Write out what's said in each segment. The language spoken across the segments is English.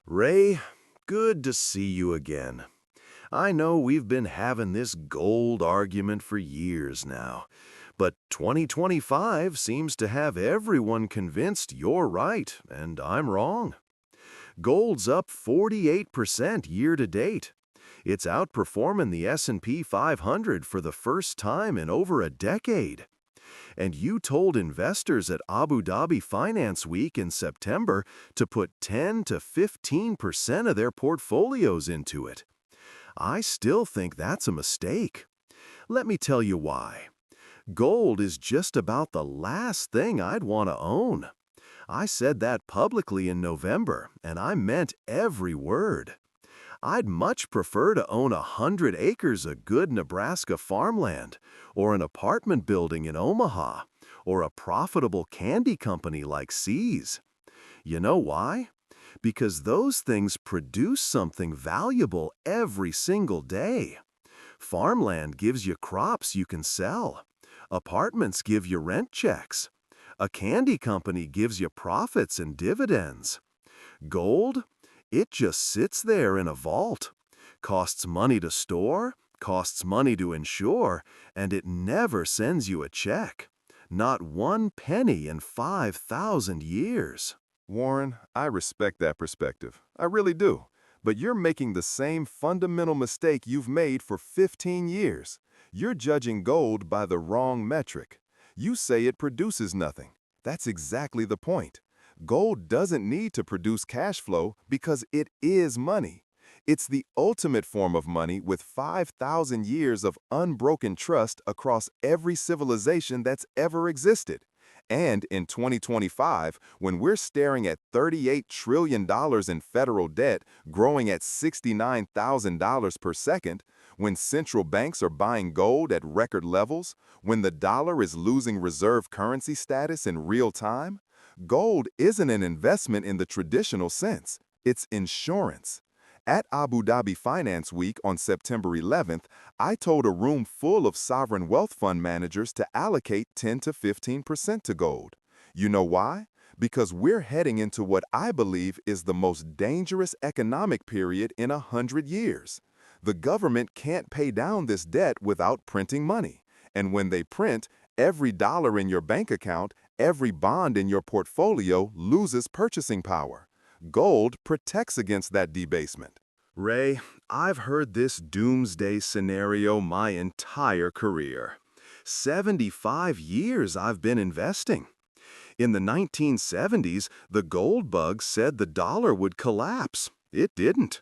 Ray, good to see you again. I know we've been having this gold argument for years now, but 2025 seems to have everyone convinced you're right and I'm wrong. Gold's up 48% year to date. It's outperforming the S&P 500 for the first time in over a decade. And you told investors at Abu Dhabi Finance Week in September to put 10 to 15% of their portfolios into it. I still think that's a mistake. Let me tell you why. Gold is just about the last thing I'd want to own. I said that publicly in November, and I meant every word. I'd much prefer to own 100 acres of good Nebraska farmland, or an apartment building in Omaha, or a profitable candy company like See's. You know why? Because those things produce something valuable every single day. Farmland gives you crops you can sell. Apartments give you rent checks. A candy company gives you profits and dividends. Gold? It just sits there in a vault. Costs money to store, costs money to insure, and it never sends you a check. Not one penny in 5,000 years. Warren, I respect that perspective. I really do. But you're making the same fundamental mistake you've made for 15 years. You're judging gold by the wrong metric. You say it produces nothing. That's exactly the point. Gold doesn't need to produce cash flow because it is money. It's the ultimate form of money with 5,000 years of unbroken trust across every civilization that's ever existed. And in 2025, when we're staring at $38 trillion in federal debt growing at $69,000 per second, when central banks are buying gold at record levels, when the dollar is losing reserve currency status in real time, gold isn't an investment in the traditional sense. It's insurance. At Abu Dhabi Finance Week on September 11th, I told a room full of sovereign wealth fund managers to allocate 10 to 15% to gold. You know why? Because we're heading into what I believe is the most dangerous economic period in 100 years. The government can't pay down this debt without printing money. And when they print, every dollar in your bank account, every bond in your portfolio loses purchasing power. Gold protects against that debasement. Ray, I've heard this doomsday scenario my entire career. 75 years I've been investing. In the 1970s, the gold bug said the dollar would collapse. It didn't.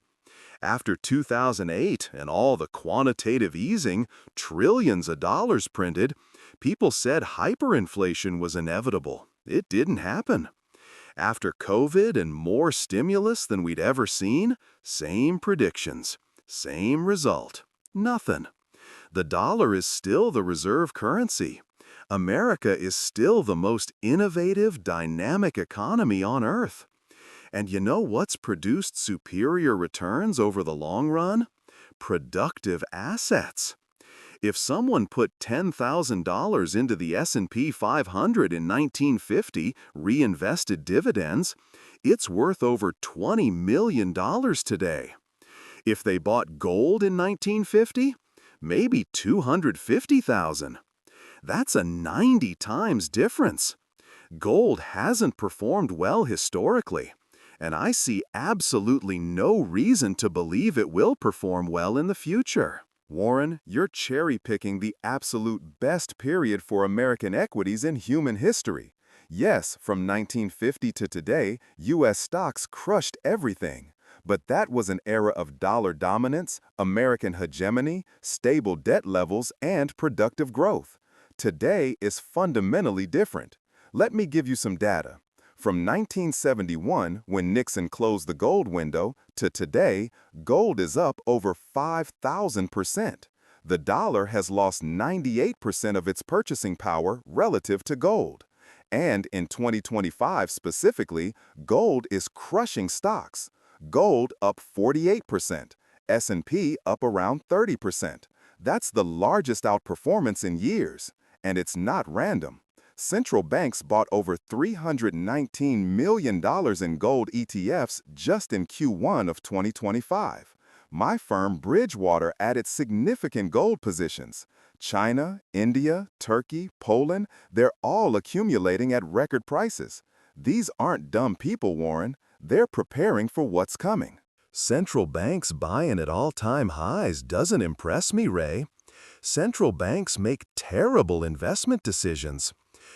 After 2008 and all the quantitative easing, trillions of dollars printed, people said hyperinflation was inevitable. It didn't happen. After COVID and more stimulus than we'd ever seen, same predictions, same result, nothing. The dollar is still the reserve currency. America is still the most innovative, dynamic economy on Earth. And you know what's produced superior returns over the long run? Productive assets. If someone put $10,000 into the S&P 500 in 1950, reinvested dividends, it's worth over $20 million today. If they bought gold in 1950, maybe $250,000. That's a 90 times difference. Gold hasn't performed well historically, and I see absolutely no reason to believe it will perform well in the future. Warren, you're cherry-picking the absolute best period for American equities in human history. Yes, from 1950 to today, U.S. stocks crushed everything. But that was an era of dollar dominance, American hegemony, stable debt levels, and productive growth. Today is fundamentally different. Let me give you some data. From 1971, when Nixon closed the gold window, to today, gold is up over 5,000%. The dollar has lost 98% of its purchasing power relative to gold. And in 2025 specifically, gold is crushing stocks. Gold up 48%, S&P up around 30%. That's the largest outperformance in years. And it's not random. Central banks bought over $319 million in gold ETFs just in Q1 of 2025. My firm, Bridgewater, added significant gold positions. China, India, Turkey, Poland, they're all accumulating at record prices. These aren't dumb people, Warren. They're preparing for what's coming. Central banks buying at all-time highs doesn't impress me, Ray. Central banks make terrible investment decisions.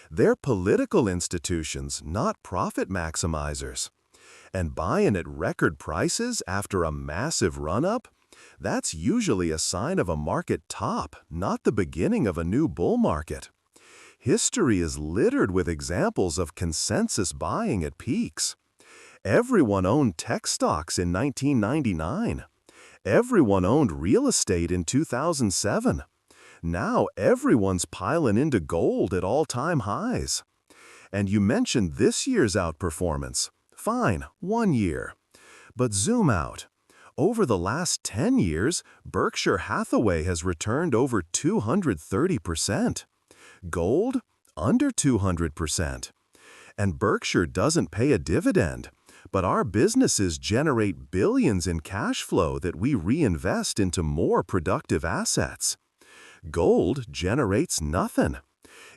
They're political institutions, not profit maximizers. And buying at record prices after a massive run-up? That's usually a sign of a market top, not the beginning of a new bull market. History is littered with examples of consensus buying at peaks. Everyone owned tech stocks in 1999. Everyone owned real estate in 2007. Now everyone's piling into gold at all-time highs. And you mentioned this year's outperformance. Fine, 1 year. But zoom out. Over the last 10 years, Berkshire Hathaway has returned over 230%. Gold, under 200%. And Berkshire doesn't pay a dividend, but our businesses generate billions in cash flow that we reinvest into more productive assets. Gold generates nothing.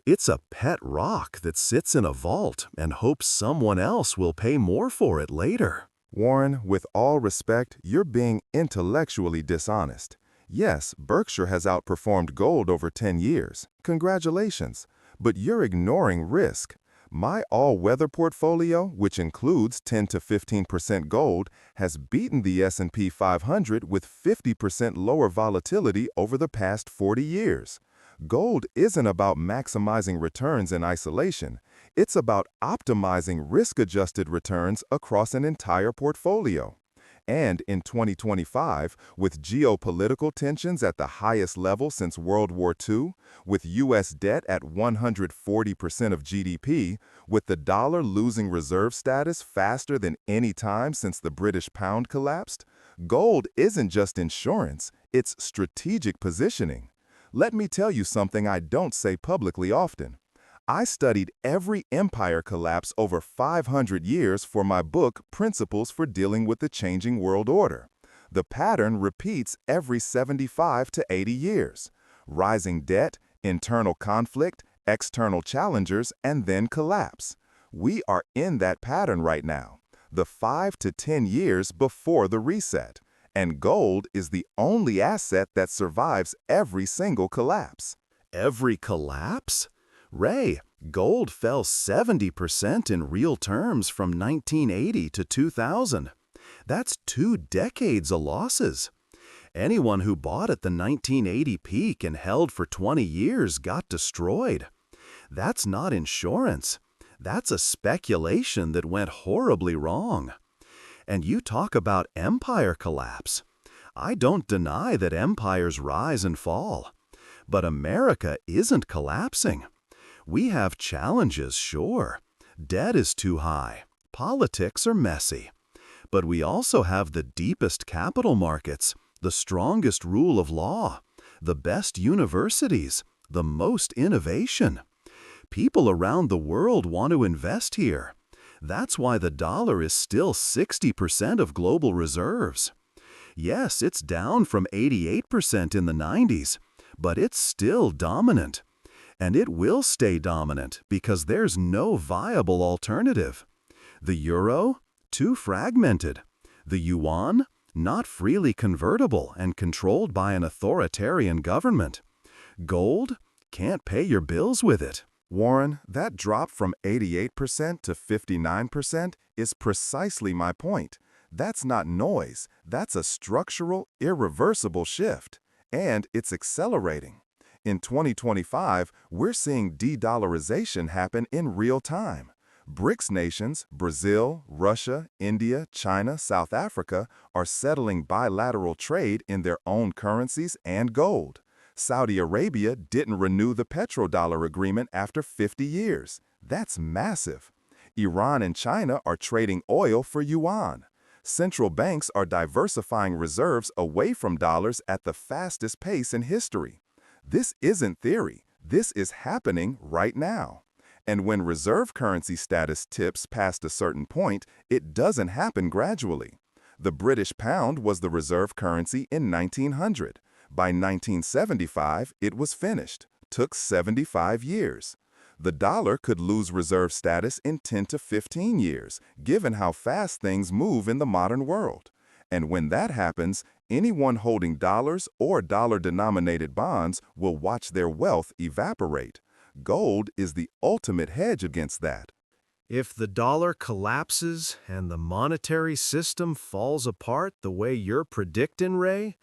It's a pet rock that sits in a vault and hopes someone else will pay more for it later. Warren, with all respect, you're being intellectually dishonest. Yes, Berkshire has outperformed gold over 10 years. Congratulations. But you're ignoring risk. My all-weather portfolio, which includes 10 to 15% gold, has beaten the S&P 500 with 50% lower volatility over the past 40 years. Gold isn't about maximizing returns in isolation. It's about optimizing risk-adjusted returns across an entire portfolio. And in 2025, with geopolitical tensions at the highest level since World War II, with U.S. debt at 140% of GDP, with the dollar losing reserve status faster than any time since the British pound collapsed, gold isn't just insurance, it's strategic positioning. Let me tell you something I don't say publicly often. I studied every empire collapse over 500 years for my book, Principles for Dealing with the Changing World Order. The pattern repeats every 75 to 80 years. Rising debt, internal conflict, external challengers, and then collapse. We are in that pattern right now, the 5 to 10 years before the reset. And gold is the only asset that survives every single collapse. Every collapse? Ray, gold fell 70% in real terms from 1980 to 2000. That's 2 decades of losses. Anyone who bought at the 1980 peak and held for 20 years got destroyed. That's not insurance. That's a speculation that went horribly wrong. And you talk about empire collapse. I don't deny that empires rise and fall. But America isn't collapsing. We have challenges, sure. Debt is too high. Politics are messy. But we also have the deepest capital markets, the strongest rule of law, the best universities, the most innovation. People around the world want to invest here. That's why the dollar is still 60% of global reserves. Yes, it's down from 88% in the 90s, but it's still dominant. And it will stay dominant because there's no viable alternative. The euro? Too fragmented. The yuan? Not freely convertible and controlled by an authoritarian government. Gold? Can't pay your bills with it. Warren, that drop from 88% to 59% is precisely my point. That's not noise. That's a structural, irreversible shift. And it's accelerating. In 2025, we're seeing de-dollarization happen in real time. BRICS nations, Brazil, Russia, India, China, South Africa, are settling bilateral trade in their own currencies and gold. Saudi Arabia didn't renew the petrodollar agreement after 50 years. That's massive. Iran and China are trading oil for yuan. Central banks are diversifying reserves away from dollars at the fastest pace in history. This isn't theory. This is happening right now. And when reserve currency status tips past a certain point, it doesn't happen gradually. The British pound was the reserve currency in 1900. By 1975, it was finished. Took 75 years. The dollar could lose reserve status in 10 to 15 years, given how fast things move in the modern world. And when that happens, anyone holding dollars or dollar-denominated bonds will watch their wealth evaporate. Gold is the ultimate hedge against that. If the dollar collapses and the monetary system falls apart the way you're predicting, Ray,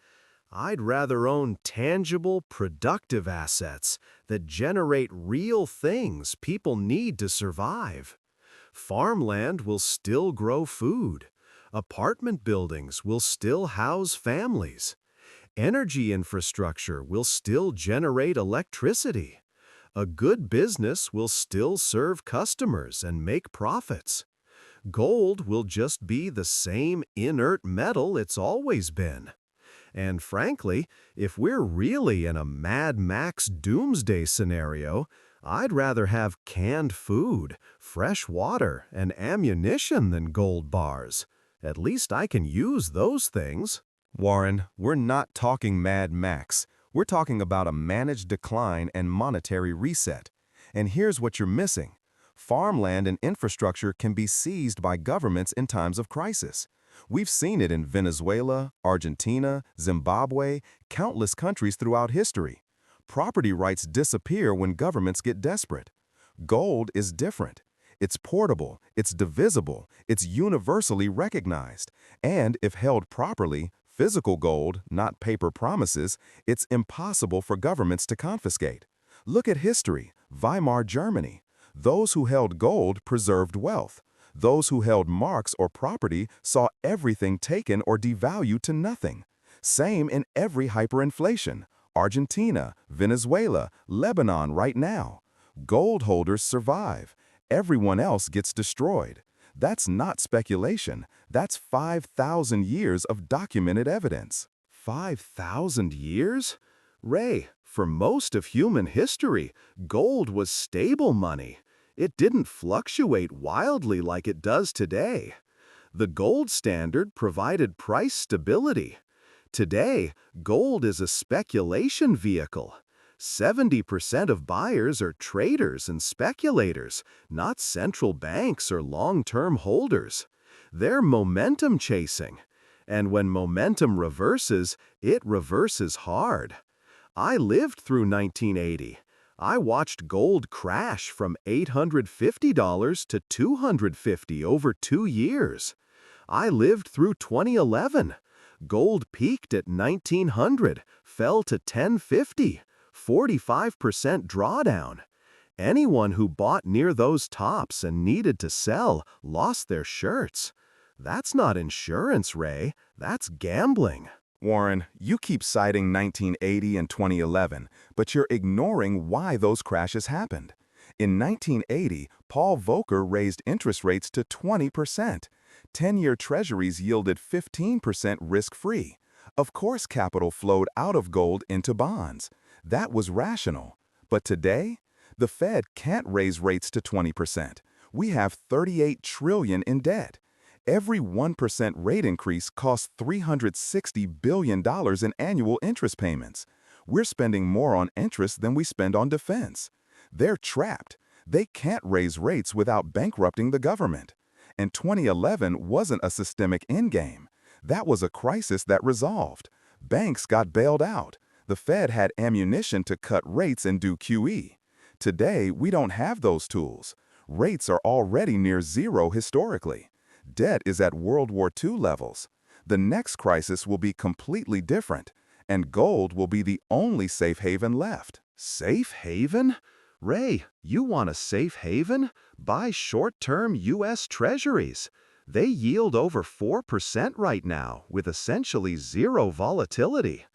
I'd rather own tangible, productive assets that generate real things people need to survive. Farmland will still grow food. Apartment buildings will still house families. Energy infrastructure will still generate electricity. A good business will still serve customers and make profits. Gold will just be the same inert metal it's always been. And frankly, if we're really in a Mad Max doomsday scenario, I'd rather have canned food, fresh water, and ammunition than gold bars. At least I can use those things. Warren, we're not talking Mad Max. We're talking about a managed decline and monetary reset. And here's what you're missing. Farmland and infrastructure can be seized by governments in times of crisis. We've seen it in Venezuela, Argentina, Zimbabwe, countless countries throughout history. Property rights disappear when governments get desperate. Gold is different. It's portable, it's divisible, it's universally recognized, and if held properly, physical gold, not paper promises, it's impossible for governments to confiscate. Look at history, Weimar Germany. Those who held gold preserved wealth. Those who held marks or property saw everything taken or devalued to nothing. Same in every hyperinflation. Argentina, Venezuela, Lebanon right now. Gold holders survive. Everyone else gets destroyed. That's not speculation. That's 5,000 years of documented evidence. 5,000 years? Ray, for most of human history, gold was stable money. It didn't fluctuate wildly like it does today. The gold standard provided price stability. Today, gold is a speculation vehicle. 70% of buyers are traders and speculators, not central banks or long-term holders. They're momentum chasing. And when momentum reverses, it reverses hard. I lived through 1980. I watched gold crash from $850 to $250 over 2 years. I lived through 2011. Gold peaked at 1900, fell to 1050, 45% drawdown. Anyone who bought near those tops and needed to sell lost their shirts. That's not insurance, Ray. That's gambling. Warren, you keep citing 1980 and 2011, but you're ignoring why those crashes happened. In 1980, Paul Volcker raised interest rates to 20%. 10-year treasuries yielded 15% risk-free. Of course, capital flowed out of gold into bonds. That was rational. But today, the Fed can't raise rates to 20%. We have $38 trillion in debt. Every 1% rate increase costs $360 billion in annual interest payments. We're spending more on interest than we spend on defense. They're trapped. They can't raise rates without bankrupting the government. And 2011 wasn't a systemic endgame. That was a crisis that resolved. Banks got bailed out. The Fed had ammunition to cut rates and do QE. Today, we don't have those tools. Rates are already near zero historically. Debt is at World War II levels. The next crisis will be completely different, and gold will be the only safe haven left. Safe haven? Ray, you want a safe haven? Buy short-term U.S. Treasuries. They yield over 4% right now, with essentially zero volatility.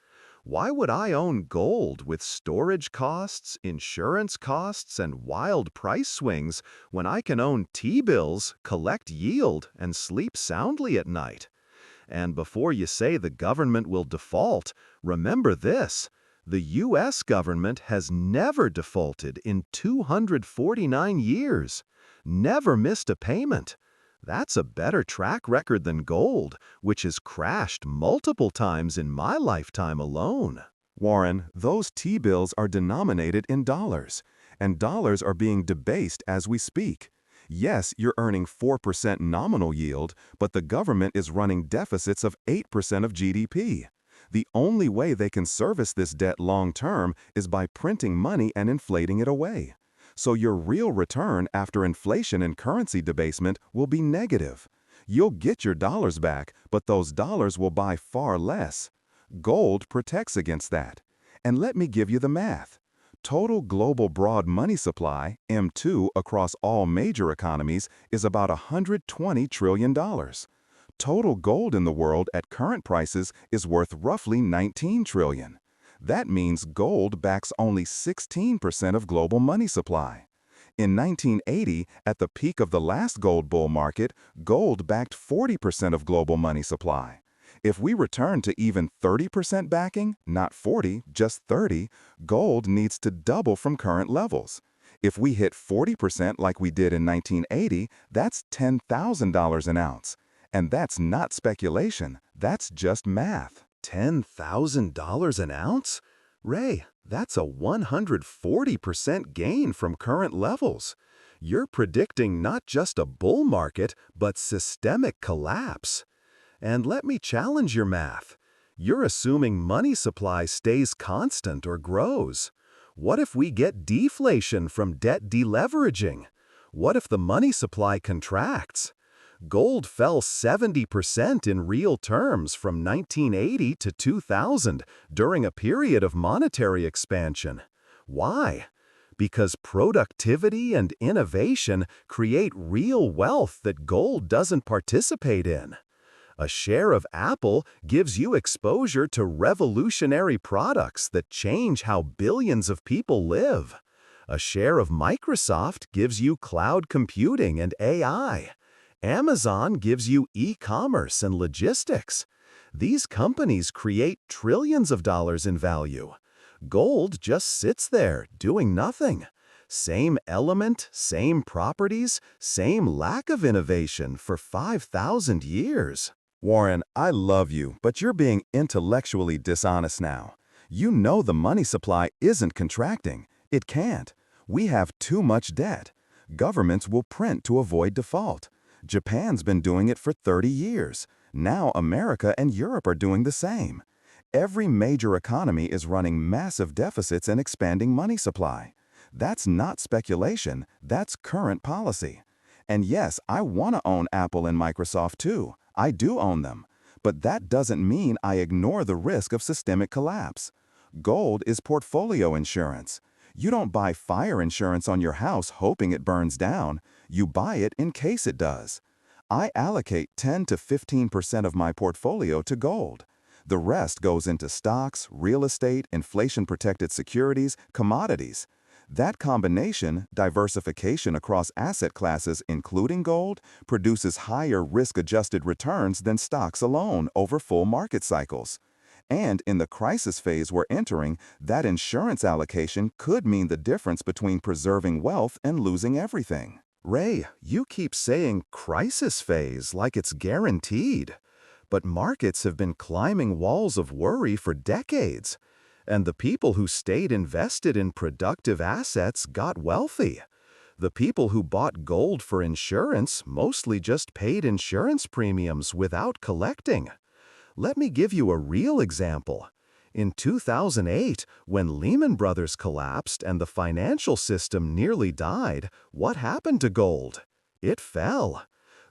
Why would I own gold with storage costs, insurance costs, and wild price swings when I can own T-bills, collect yield, and sleep soundly at night? And before you say the government will default, remember this. The U.S. government has never defaulted in 249 years, never missed a payment. That's a better track record than gold, which has crashed multiple times in my lifetime alone. Warren, those T-bills are denominated in dollars, and dollars are being debased as we speak. Yes, you're earning 4% nominal yield, but the government is running deficits of 8% of GDP. The only way they can service this debt long-term is by printing money and inflating it away. So your real return after inflation and currency debasement will be negative. You'll get your dollars back, but those dollars will buy far less. Gold protects against that. And let me give you the math. Total global broad money supply, M2, across all major economies is about $120 trillion. Total gold in the world at current prices is worth roughly $19 trillion. That means gold backs only 16% of global money supply. In 1980, at the peak of the last gold bull market, gold backed 40% of global money supply. If we return to even 30% backing, not 40, just 30, gold needs to double from current levels. If we hit 40% like we did in 1980, that's $10,000 an ounce. And that's not speculation, that's just math. $10,000 an ounce? Ray, that's a 140% gain from current levels. You're predicting not just a bull market, but systemic collapse. And let me challenge your math. You're assuming money supply stays constant or grows. What if we get deflation from debt deleveraging? What if the money supply contracts? Gold fell 70% in real terms from 1980 to 2000 during a period of monetary expansion. Why? Because productivity and innovation create real wealth that gold doesn't participate in. A share of Apple gives you exposure to revolutionary products that change how billions of people live. A share of Microsoft gives you cloud computing and AI. Amazon gives you e-commerce and logistics. These companies create trillions of dollars in value. Gold just sits there, doing nothing. Same element, same properties, same lack of innovation for 5,000 years. Warren, I love you, but you're being intellectually dishonest now. You know the money supply isn't contracting. It can't. We have too much debt. Governments will print to avoid default. Japan's been doing it for 30 years. Now America and Europe are doing the same. Every major economy is running massive deficits and expanding money supply. That's not speculation, that's current policy. And yes, I want to own Apple and Microsoft too. I do own them. But that doesn't mean I ignore the risk of systemic collapse. Gold is portfolio insurance. You don't buy fire insurance on your house hoping it burns down. You buy it in case it does. I allocate 10 to 15% of my portfolio to gold. The rest goes into stocks, real estate, inflation-protected securities, commodities. That combination, diversification across asset classes including gold, produces higher risk-adjusted returns than stocks alone over full market cycles. And in the crisis phase we're entering, that insurance allocation could mean the difference between preserving wealth and losing everything. Ray, you keep saying crisis phase like it's guaranteed. But markets have been climbing walls of worry for decades. And the people who stayed invested in productive assets got wealthy. The people who bought gold for insurance mostly just paid insurance premiums without collecting. Let me give you a real example. In 2008, when Lehman Brothers collapsed and the financial system nearly died, what happened to gold? It fell.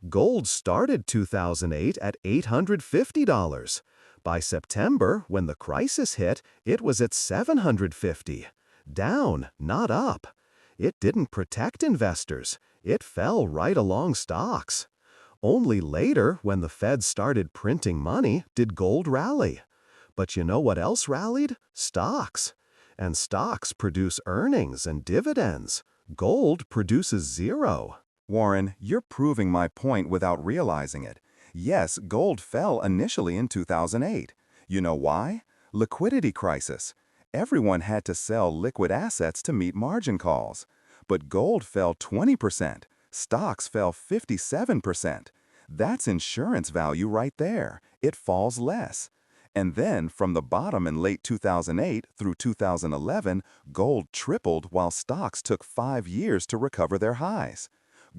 Gold started 2008 at $850. By September, when the crisis hit, it was at $750. Down, not up. It didn't protect investors. It fell right along stocks. Only later, when the Fed started printing money, did gold rally. But you know what else rallied? Stocks. And stocks produce earnings and dividends. Gold produces zero. Warren, you're proving my point without realizing it. Yes, gold fell initially in 2008. You know why? Liquidity crisis. Everyone had to sell liquid assets to meet margin calls. But gold fell 20%. Stocks fell 57%. That's insurance value right there. It falls less. And then, from the bottom in late 2008 through 2011, gold tripled while stocks took 5 years to recover their highs.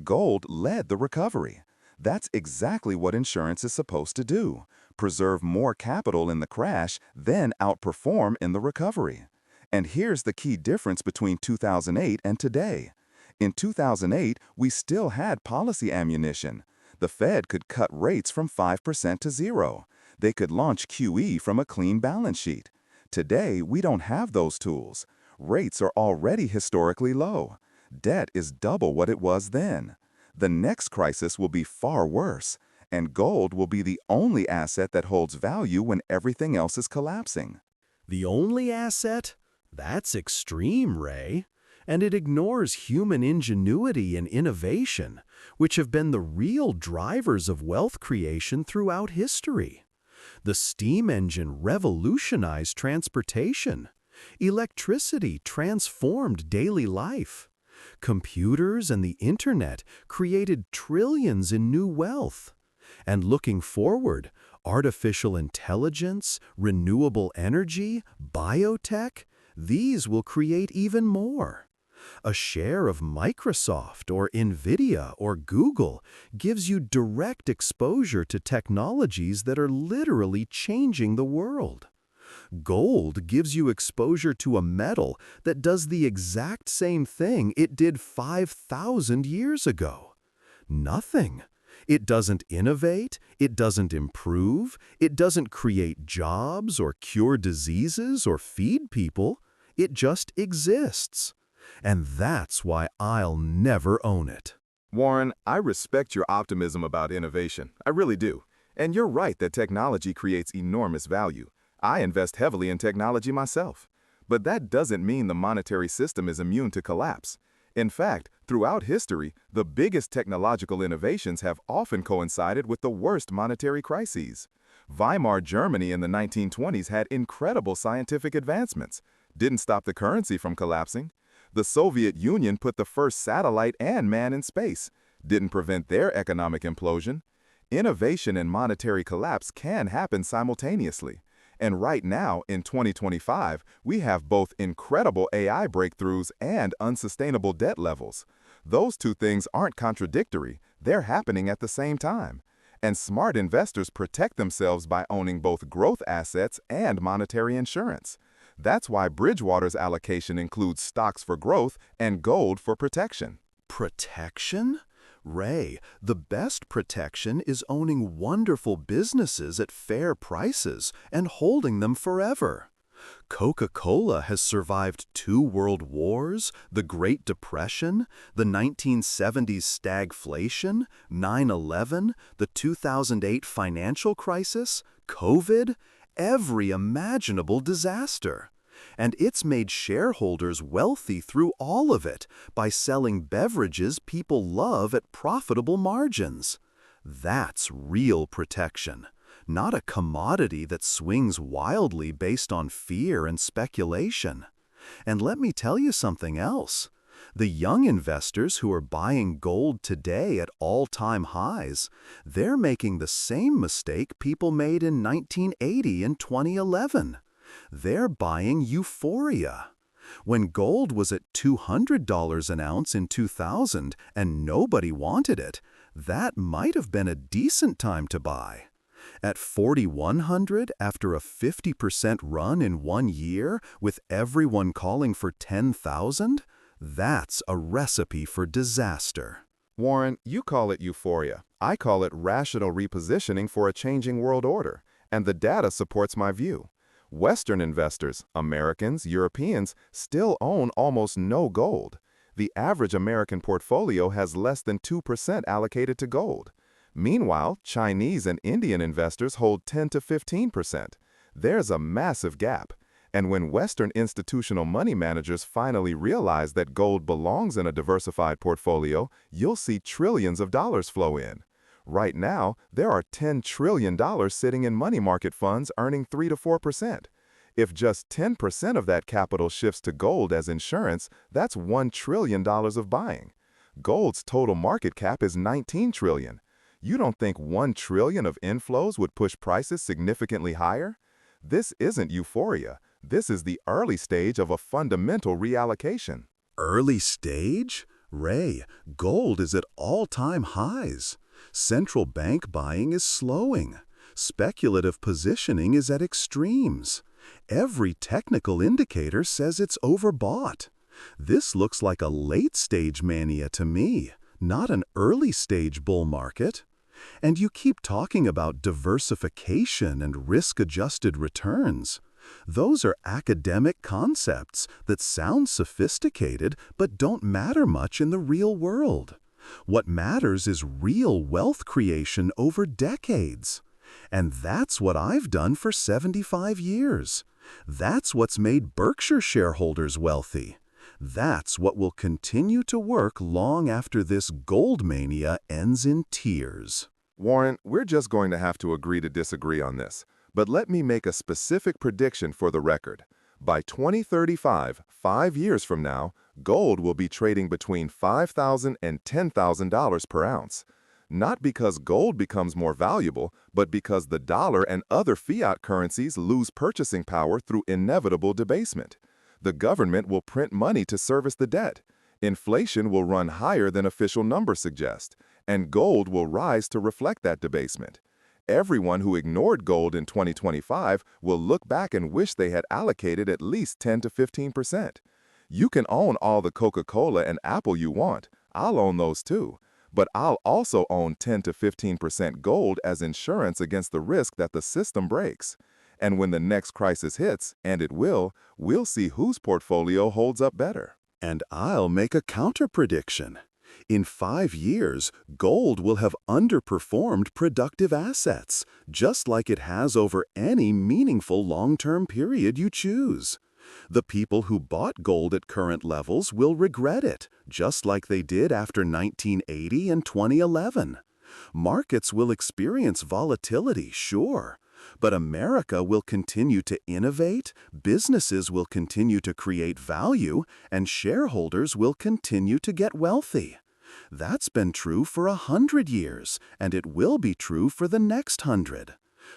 Gold led the recovery. That's exactly what insurance is supposed to do: preserve more capital in the crash, then outperform in the recovery. And here's the key difference between 2008 and today. In 2008, we still had policy ammunition. The Fed could cut rates from 5% to 0. They could launch QE from a clean balance sheet. Today, we don't have those tools. Rates are already historically low. Debt is double what it was then. The next crisis will be far worse, and gold will be the only asset that holds value when everything else is collapsing. The only asset? That's extreme, Ray. And it ignores human ingenuity and innovation, which have been the real drivers of wealth creation throughout history. The steam engine revolutionized transportation. Electricity transformed daily life. Computers and the internet created trillions in new wealth. And looking forward, artificial intelligence, renewable energy, biotech, these will create even more. A share of Microsoft or Nvidia or Google gives you direct exposure to technologies that are literally changing the world. Gold gives you exposure to a metal that does the exact same thing it did 5,000 years ago. Nothing. It doesn't innovate, it doesn't improve, it doesn't create jobs or cure diseases or feed people. It just exists. And that's why I'll never own it. Warren, I respect your optimism about innovation. I really do. And you're right that technology creates enormous value. I invest heavily in technology myself. But that doesn't mean the monetary system is immune to collapse. In fact, throughout history, the biggest technological innovations have often coincided with the worst monetary crises. Weimar Germany in the 1920s had incredible scientific advancements. Didn't stop the currency from collapsing. The Soviet Union put the first satellite and man in space. Didn't prevent their economic implosion. Innovation and monetary collapse can happen simultaneously. And right now, in 2025, we have both incredible AI breakthroughs and unsustainable debt levels. Those two things aren't contradictory. They're happening at the same time. And smart investors protect themselves by owning both growth assets and monetary insurance. That's why Bridgewater's allocation includes stocks for growth and gold for protection. Protection? Ray, the best protection is owning wonderful businesses at fair prices and holding them forever. Coca-Cola has survived 2 world wars, the Great Depression, the 1970s stagflation, 9/11, the 2008 financial crisis, COVID, every imaginable disaster. And it's made shareholders wealthy through all of it by selling beverages people love at profitable margins. That's real protection, not a commodity that swings wildly based on fear and speculation. And let me tell you something else. The young investors who are buying gold today at all-time highs, they're making the same mistake people made in 1980 and 2011. They're buying euphoria. When gold was at $200 an ounce in 2000 and nobody wanted it, that might have been a decent time to buy. At 4,100 after a 50% run in 1 year with everyone calling for 10,000, that's a recipe for disaster. Warren, you call it euphoria. I call it rational repositioning for a changing world order, and the data supports my view. Western investors, Americans, Europeans, still own almost no gold. The average American portfolio has less than 2% allocated to gold. Meanwhile, Chinese and Indian investors hold 10 to 15%. There's a massive gap. And when Western institutional money managers finally realize that gold belongs in a diversified portfolio, you'll see trillions of dollars flow in. Right now, there are $10 trillion sitting in money market funds earning 3 to 4%. If just 10% of that capital shifts to gold as insurance, that's $1 trillion of buying. Gold's total market cap is $19 trillion. You don't think $1 trillion of inflows would push prices significantly higher? This isn't euphoria. This is the early stage of a fundamental reallocation. Early stage? Ray, gold is at all-time highs. Central bank buying is slowing. Speculative positioning is at extremes. Every technical indicator says it's overbought. This looks like a late-stage mania to me, not an early-stage bull market. And you keep talking about diversification and risk-adjusted returns. Those are academic concepts that sound sophisticated but don't matter much in the real world. What matters is real wealth creation over decades. And that's what I've done for 75 years. That's what's made Berkshire shareholders wealthy. That's what will continue to work long after this gold mania ends in tears. Warren, we're just going to have to agree to disagree on this. But let me make a specific prediction for the record. By 2035, 5 years from now, gold will be trading between $5,000 and $10,000 per ounce. Not because gold becomes more valuable, but because the dollar and other fiat currencies lose purchasing power through inevitable debasement. The government will print money to service the debt. Inflation will run higher than official numbers suggest, and gold will rise to reflect that debasement. Everyone who ignored gold in 2025 will look back and wish they had allocated at least 10 to 15%. You can own all the Coca-Cola and Apple you want. I'll own those too. But I'll also own 10 to 15% gold as insurance against the risk that the system breaks. And when the next crisis hits, and it will, we'll see whose portfolio holds up better. And I'll make a counter-prediction. In 5 years, gold will have underperformed productive assets, just like it has over any meaningful long-term period you choose. The people who bought gold at current levels will regret it, just like they did after 1980 and 2011. Markets will experience volatility, sure, but America will continue to innovate, businesses will continue to create value, and shareholders will continue to get wealthy. That's been true for 100 years, and it will be true for the next 100.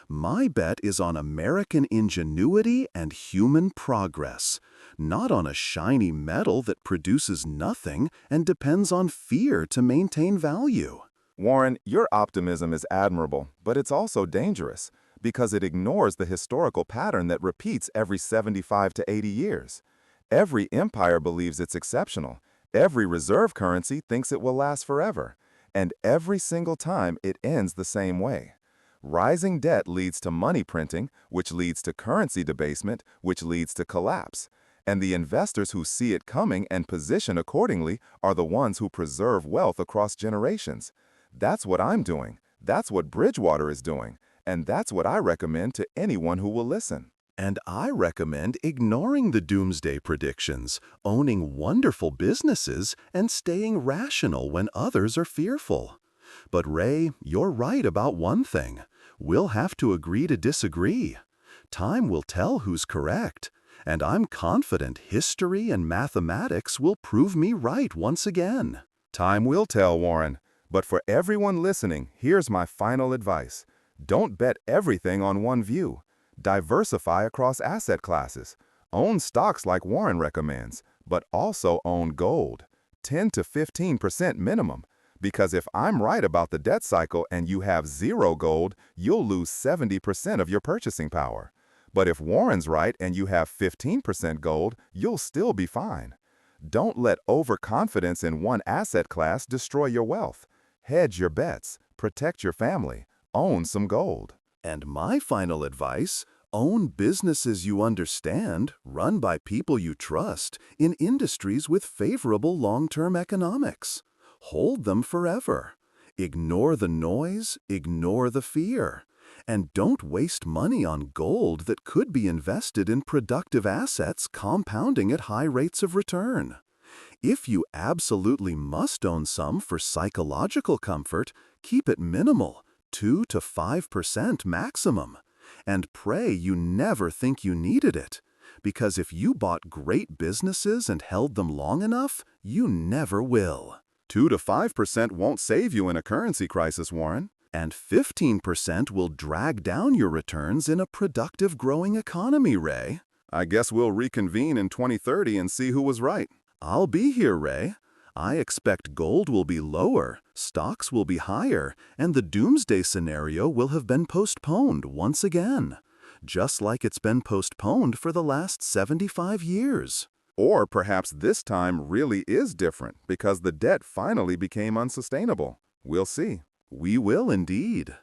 My bet is on American ingenuity and human progress, not on a shiny metal that produces nothing and depends on fear to maintain value. Warren, your optimism is admirable, but it's also dangerous, because it ignores the historical pattern that repeats every 75 to 80 years. Every empire believes it's exceptional. Every reserve currency thinks it will last forever. And every single time it ends the same way. Rising debt leads to money printing, which leads to currency debasement, which leads to collapse. And the investors who see it coming and position accordingly are the ones who preserve wealth across generations. That's what I'm doing. That's what Bridgewater is doing. And that's what I recommend to anyone who will listen. And I recommend ignoring the doomsday predictions, owning wonderful businesses, and staying rational when others are fearful. But Ray, you're right about one thing. We'll have to agree to disagree. Time will tell who's correct, and I'm confident history and mathematics will prove me right once again. Time will tell, Warren. But for everyone listening, here's my final advice. Don't bet everything on one view. Diversify across asset classes. Own stocks like Warren recommends, but also own gold. 10 to 15% minimum. Because if I'm right about the debt cycle and you have zero gold, you'll lose 70% of your purchasing power. But if Warren's right and you have 15% gold, you'll still be fine. Don't let overconfidence in one asset class destroy your wealth. Hedge your bets, protect your family, own some gold. And my final advice, own businesses you understand, run by people you trust, in industries with favorable long-term economics. Hold them forever. Ignore the noise, ignore the fear. And don't waste money on gold that could be invested in productive assets compounding at high rates of return. If you absolutely must own some for psychological comfort, keep it minimal, 2 to 5% maximum. And pray you never think you needed it. Because if you bought great businesses and held them long enough, you never will. 2 to 5% won't save you in a currency crisis, Warren. And 15% will drag down your returns in a productive growing economy, Ray. I guess we'll reconvene in 2030 and see who was right. I'll be here, Ray. I expect gold will be lower, stocks will be higher, and the doomsday scenario will have been postponed once again. Just like it's been postponed for the last 75 years. Or perhaps this time really is different because the debt finally became unsustainable. We'll see. We will indeed.